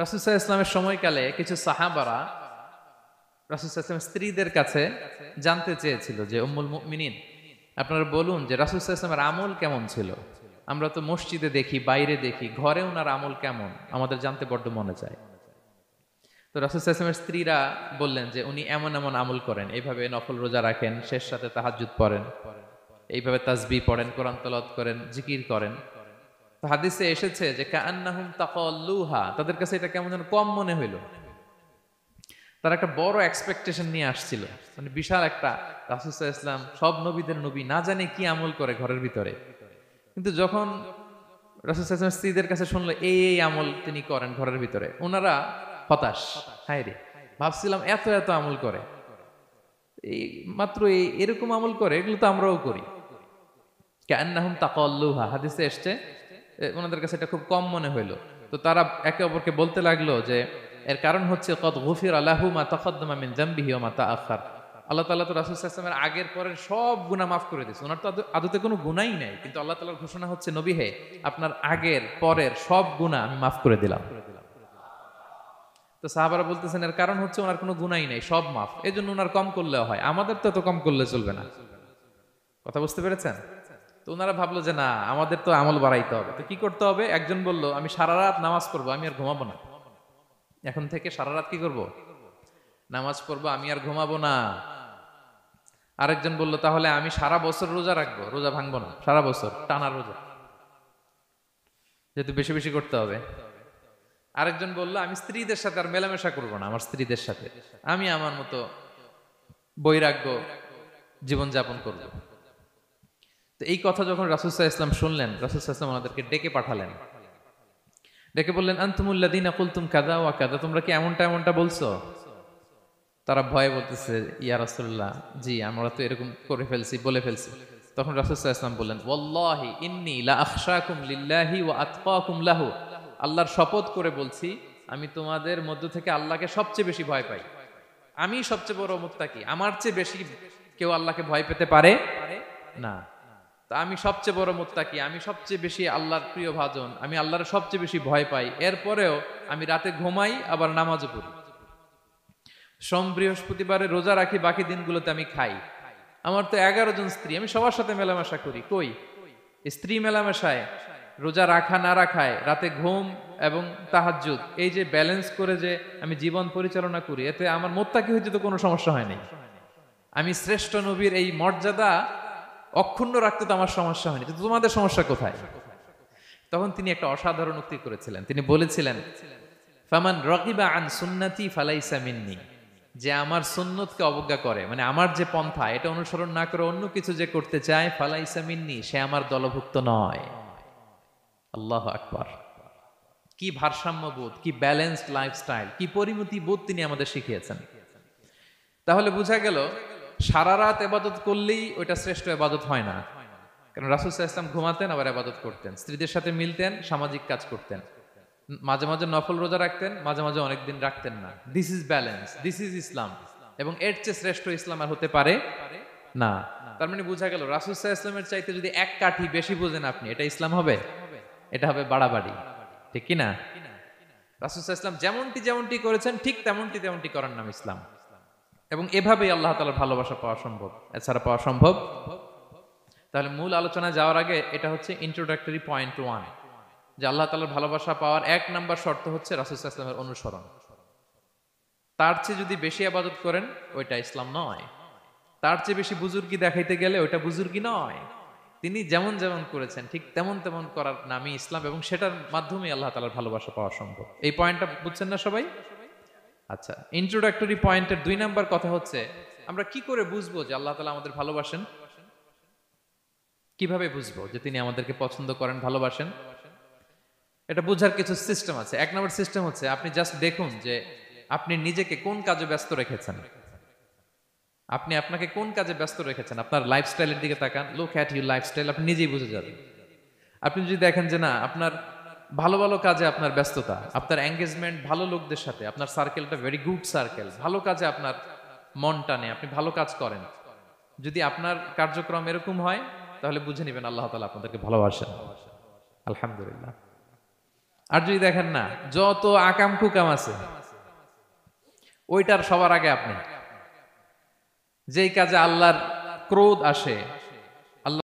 রাসূল সাল্লাল্লাহু আলাইহি ওয়াসাল্লামের সময়কালে কিছু সাহাবারা রাসূল সাল্লাল্লাহু আলাইহি ওয়াসাল্লামের স্ত্রীদের কাছে জানতে চেয়েছিল যে উম্মুল মুমিনিন, আপনারা বলুন যে রাসূল সাল্লাল্লাহু আলাইহি ওয়াসাল্লামের আমল কেমন ছিল। আমরা তো মসজিদে দেখি, বাইরে দেখি, ঘরে ওনার আমল কেমন আমাদের জানতে বড্ড মনে চায়। তো রাসূল সাল্লাল্লাহু আলাইহি ওয়াসাল্লামের স্ত্রীরা বললেন যে উনি এমন এমন আমল করেন, এইভাবে নফল রোজা রাখেন, শেষ রাতে তাহাজ্জুদ পড়েন, এইভাবে তাসবিহ পড়েন, কোরআন তেলাওয়াত করেন, জিকির করেন। তো হাদিসে এসেছে যে কাআন্নাহুম তাকাল্লুহা, তাদের কাছে এটা কেমন যেন কম মনে হইলো। তারা একটা বড় এক্সপেকটেশন নিয়ে আসছিল, মানে বিশাল একটা, রাসূল সাল্লাল্লাহু আলাইহি ওয়াসাল্লাম সব নবীদের নবী, না জানে কি আমল করে ঘরের ভিতরে। কিন্তু যখন রাসূল সাল্লাল্লাহু আলাইহি ওয়াসাল্লাম স্ত্রীদের কাছে শুনলো এই এই আমল তিনি করেন ঘরের ভিতরে, ওনারা হতাশ। হায় রে, ভাবছিলাম এত এত আমল করে, এই মাত্র এরকম আমল করে, এগুলো তো আমরাও করি। কাআন্নাহুম তাকাল্লুহা, হাদিসে এসছে ওনাদের কাছে এটা খুব কম মনে হইলো। তো তারা একে অপরকে বলতে লাগলো যে এর কারণ হচ্ছে কদ গুফিরা লাহু মা তাকাদ্দামা মিন যামবিহি ওয়া মা তাআখার। আল্লাহ তাআলা তো রাসূল সাল্লাল্লাহু আলাইহি ওয়াসাল্লামের আগের পরের সব গুনাহ মাফ করে দিয়েছে। ওনার তো আদতে কোনো গুনাহই নাই, কিন্তু আল্লাহ তাআলার ঘোষণা হচ্ছে নবী হে, আপনার আগের পরের সব গুনাহ আমি মাফ করে দিলাম। তো সাহাবারা বলতেছেন এর কারণ হচ্ছে ওনার কোনো গুনাহই নাই, সব মাফ, এজন্য ওনার কম করলেও হয়, আমাদের তো এত কম করলে চলবে না। কথা বুঝতে পেরেছেন? তো ওনারা ভাবলো যে না, আমাদের তো আমল বাড়াইতে হবে। তো কি করতে হবে? একজন বলল আমি সারা রাত নামাজ পড়বো, আমি আর ঘুমাবো না। এখন থেকে সারা রাত কি করব? নামাজ পড়বো, আমি আর ঘুমাবো না। আরেকজন বলল তাহলে আমি সারা বছর রোজা রাখবো, রোজা ভাঙবো না, সারা বছর টানা রোজা, যেহেতু বেশি বেশি করতে হবে। আরেকজন বলল আমি স্ত্রীদের সাথে আর মেলামেশা করবো না, আমার স্ত্রীদের সাথে আমি আমার মতো বৈরাগ্য জীবনযাপন করব। তো এই কথা যখন রাসূল সাল্লাল্লাহু আলাইহি ওয়াসাল্লাম শুনলেন, রাসূল সাল্লাল্লাহু আলাইহি ওয়াসাল্লাম ওনাদেরকে ডেকে পাঠালেন। ডেকে বললেন আনতুমুল্লাযীনা কুলতুম কাযা ওয়া কাযা, তোমরা কি এমনটা এমনটা বলছো? তারা ভয়ে বলতেছে ইয়া রাসূলুল্লাহ, জি আমরা তো এরকম করে ফেলছি, বলে ফেলছি। তখন রাসূল সাল্লাল্লাহু আলাইহি ওয়াসাল্লাম বললেন ওয়াল্লাহি ইন্নী লা আখশাকুম লিল্লাহি ওয়া আতকাকুম লাহু, আল্লাহর শপথ করে বলছি আমি তোমাদের মধ্য থেকে আল্লাহকে সবচেয়ে বেশি ভয় পাই। আমি সবচেয়ে বড় মুত্তাকি, আমার চেয়ে বেশি কেউ আল্লাহকে ভয় পেতে পারে না। তা আমি সবচেয়ে বড় মুত্তাকি, আমি সবচেয়ে বেশি আল্লাহর প্রিয় ভাজন, আমি আল্লাহর সবচেয়ে বেশি ভয় পাই। এরপরেও আমি রাতে ঘুমাই, আবার নামাজও পড়ি। সোম বৃহস্পতিবারে রোজা রাখি, বাকি দিনগুলোতে আমি খাই। আমার তো 11 জন স্ত্রী, আমি সবার সাথে মেলামেশা করি। কই স্ত্রী মেলামেশায়, রোজা রাখা না রাখায়, রাতে ঘুম এবং তাহাজ্জুদ, এই যে ব্যালেন্স করে যে আমি জীবন পরিচালনা করি, এতে আমার মুত্তাকি হইতে তো কোনো সমস্যা হয় নাই। আমি শ্রেষ্ঠ নবীর এই মর্যাদা অক্ষুণ্ণ রাখতে তো আমার সমস্যা হয়নি, তো তোমাদের সমস্যা কোথায়? তখন তিনি একটা অসাধারণ উক্তি করেছিলেন। তিনি বলেছিলেন ফামান রাগিবা আন সুন্নতি ফালাইসা মিন্নি, যে আমার সুন্নতকে অবজ্ঞা করে, মানে আমার যে পন্থা এটা অনুসরণ না করে অন্য কিছু যে করতে চায়, ফালাইসা মিন্নি, সে আমার দলভুক্ত নয়। আল্লাহু আকবার! কি ভারসাম্যবোধ, কি ব্যালেন্সড লাইফস্টাইল, কি পরিমিতি বোধ তিনি আমাদের শিখিয়েছেন। তাহলে বোঝা গেল সারা রাত ইবাদত করলেই ওইটা শ্রেষ্ঠ ইবাদত হয় না। কারণ রাসূল সাল্লাল্লাহু আলাইহি ওয়াসাল্লাম ঘুমাতেন, আবার ইবাদত করতেন, স্ত্রীদের সাথে মিলতেন, সামাজিক কাজ করতেন, মাঝে মাঝে নফল রোজা রাখতেন, মাঝে মাঝে অনেকদিন রাখতেন না। This is balance, this is Islam. এবং এর চেয়ে শ্রেষ্ঠ ইসলাম আর হতে পারে না। তার মানে বোঝা গেল রাসূল সাল্লাল্লাহু আলাইহি ওয়াসাল্লামের চাইতে যদি এক কাঠি বেশি বোঝেন আপনি, এটা ইসলাম হবে? এটা হবে বাড়াবাড়ি, ঠিক কি না? রাসূল সাল্লাল্লাহু আলাইহি ওয়াসাল্লাম যেমনটি যেমনটি করেছেন ঠিক তেমনটি তেমনটি করার নাম ইসলাম। এবং এভাবেই আল্লাহ তাআলার ভালোবাসা পাওয়া সম্ভব, এছাড়া পাওয়া সম্ভব। তাহলে মূল আলোচনায় যাওয়ার আগে এটা হচ্ছে ইন্ট্রোডাক্টরি পয়েন্ট 1, যে আল্লাহ তাআলার ভালোবাসা পাওয়ার 1 নাম্বার শর্ত হচ্ছে রাসূল সাল্লাল্লাহু আলাইহি ওয়াসাল্লামের অনুসরণ। তার চেয়ে যদি বেশি ইবাদত করেন ওইটা ইসলাম নয়। তার চেয়ে বেশি বুজুর্গি দেখাইতে গেলে ওইটা বুজুর্গি নয়। তিনি যেমন যেমন করেছেন ঠিক তেমন তেমন করার নামই ইসলাম, এবং সেটার মাধ্যমে আল্লাহ তাআলার ভালোবাসা পাওয়া সম্ভব। এই পয়েন্টটা বুঝছেন না সবাই? আচ্ছা, ইন্ট্রোডাক্টরি পয়েন্টের 2 নাম্বার কথা হচ্ছে আমরা কি করে বুঝবো যে আল্লাহ তাআলা আমাদের ভালোবাসেন? কিভাবে বুঝবো যে তিনি আমাদেরকে পছন্দ করেন, ভালোবাসেন? এটা বোঝার কিছু সিস্টেম আছে। 1 নাম্বার সিস্টেম হচ্ছে আপনি জাস্ট দেখুন যে আপনি নিজেকে কোন কাজে ব্যস্ত রেখেছেন। আপনি আপনাকে কোন কাজে ব্যস্ত রেখেছেন, আপনার লাইফস্টাইলের দিকে তাকান, লুক অ্যাট ইউর লাইফস্টাইল, আপনি নিজেই বুঝে যাবেন। আপনি যদি দেখেন যে না, আপনার ভালো ভালো কাজে আপনার ব্যস্ততা, আপনার এঙ্গেজমেন্ট ভালো লোকদের সাথে, আপনার সার্কেলটা ভেরি গুড সার্কেল, ভালো কাজে আপনার মন টানে, আপনি ভালো কাজ করেন, যদি আপনার কার্যক্রম এরকম হয়, তাহলে বুঝে নেবেন আল্লাহ তাআলা আপনাদেরকে ভালোবাসেন। আলহামদুলিল্লাহ। আর যদি দেখেন না, যত আকাম কুকাম আছে ওইটার সবার আগে আপনি। যেই কাজে আল্লাহর ক্রোধ আসে,